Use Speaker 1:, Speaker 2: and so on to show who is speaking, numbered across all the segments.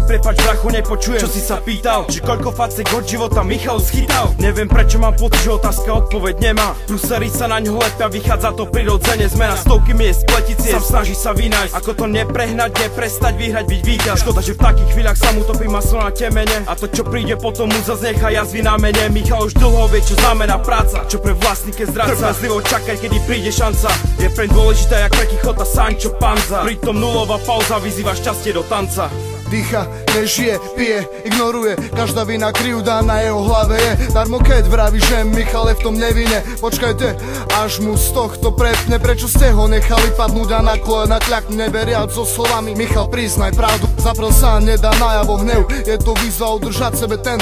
Speaker 1: prepáč brachu, nepočujem, čo si sa pýtal. Či koľko facek od života Michal schytal. Neviem prečo mám pocit, že otázka odpoveď nemá. Prusery sa na ňo lepia, vychádza to prirodzene. Zmena stovky miest, pleticie, sám snaží sa vynájsť. Ako to neprehnať, neprestať, vyhrať, byť víťaz. Škoda, že v takých chvíľach sa mu topí maslo na temene. A to čo príde potom mu zas nechá jazvy na mene. Michal už dlho vie, čo znamená práca, čo pre vlastníke zdráca. Trpezlivo čakaj, kedy príde šanca. Je preň dôležitá jak pre Quichota Sancho Panza. Pritom nulová pauza vyzýva šťastie do tanca.
Speaker 2: Dýcha, nežije, pije, ignoruje. Každá vina krivda na jeho hlave je. Darmo keď vraví, že Michal je v tom nevine. Počkajte, až mu z tohto prepne. Prečo ste ho nechali padnúť a na kolena kľaknúť, neveriac so slovami. Michal, priznaj pravdu, zaprel sa nedá najavo hnev. Je to výzva udržať sebe ten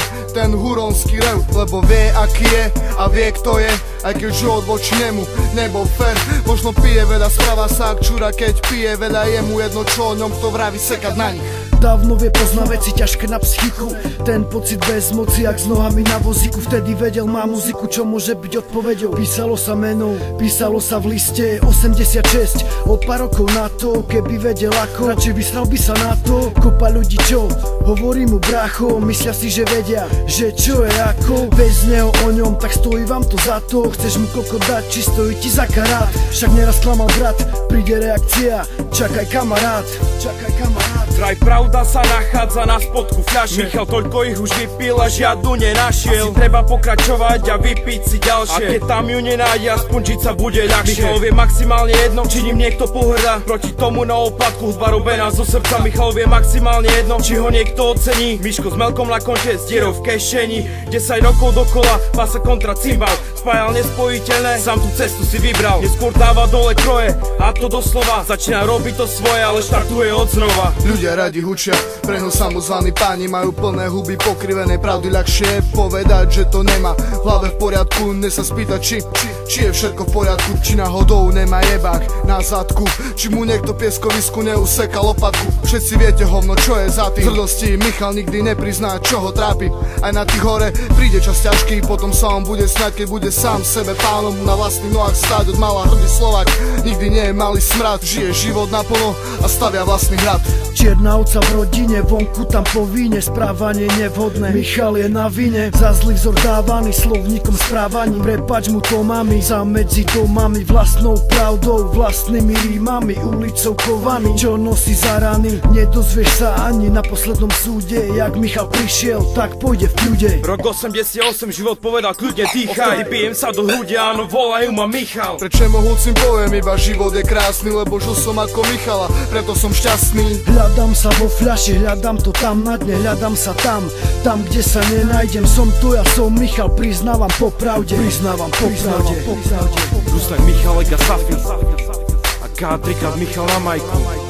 Speaker 2: huronský rev. Lebo vie aký je a vie kto je. Aj keď život voči nemu nebol fér. Možno pije veľa, správa sa ak čura, keď pije veľa. Je mu jedno čo o ňom kto vraví, sekať na nich.
Speaker 3: Dávno vie, pozná veci ťažké na psychiku. Ten pocit bez moci, jak s nohami na vozíku. Vtedy vedel, má muziku, čo môže byť odpoveďou. Písalo sa meno, písalo sa v liste 86. O pár rokov na to, keby vedel ako, radšej vysral by sa na to. Kopa ľudí, čo hovorí mu brácho, myslia si, že vedia, že čo je ako. Bez neho o ňom, tak stojí vám to za to. Chceš mu koľko dať, či stojí ti za karát. Však neraz klamal brat, príde reakcia. Čakaj kamarát, čakaj kamarát.
Speaker 1: Vraj pravda sa nachádza na spodku fľaše. Michal toľko ich už vypil a žiadnu nenašiel. Asi treba pokračovať a vypiť si ďalšie. A keď tam ju nenájde, aspoň žiť sa bude ľahšie. Michalovi je maximálne jedno, či ním niekto pohrdá. Proti tomu na oplatku hudba robená zo srdca. Michalovi je maximálne jedno, či ho niekto ocení. Miško s Melkom na konte, s dierou v kešení. 10 rokov dokola, pasa kontra cymbal. Spájal nespojiteľné, sám tú cestu si vybral. Neskôr dáva dole kroje, a to doslova. Začína robiť to svoje, ale štartuje od znova.
Speaker 2: Ľudia radi hučia, prehnú samozvaní páni. Majú plné huby pokrivenej pravdy. Ľahšie je povedať, že to nemá v hlave v poriadku. Dnes sa spýta, či je všetko v poriadku. Či náhodou nemá jebák na zadku. Či mu niekto pieskovisku neuseka lopatku. Všetci viete hovno, čo je za tým. Tvrdosti Michal nikdy neprizná, čo ho trápi. Aj na tých hore príde čas ťažký. Potom sa on bude sňať, keď bude sám sebe pánom. Na vlastných nohách stáť od mala hrdý Slovák. Nikdy nie je malý smrad. Žije život naplno a stavia vlastný hrad.
Speaker 3: Čierna ovca v rodine, vonku tam povíne. Správanie nevhodné, Michal je na vine. Za zlý vzor dávaný slovníkom správaním. Prepač mu to mami, za medzi domami. Vlastnou pravdou, vlastnými rímami. Ulicou kovaný, čo nosí za rany. Nedozvieš sa ani na poslednom súde. Jak Michal prišiel, tak pôjde v kľude.
Speaker 1: Rok 88, život povedal kľudne dýchaj. Bijem sa do hrude, áno, volajú ma Michal.
Speaker 2: Prečo mohúcim poviem, iba život je krásny. Lebo žil som ako Michala, preto som šťastný.
Speaker 3: Hľadám sa vo fľaši, hľadám to tam na dne. Hľadám sa tam, kde sa nenájdem. Som tu, ja som Michal, priznávam popravde. Priznávam popravde.
Speaker 1: Rusnak Michalek a Safi a K3 Michal na majku.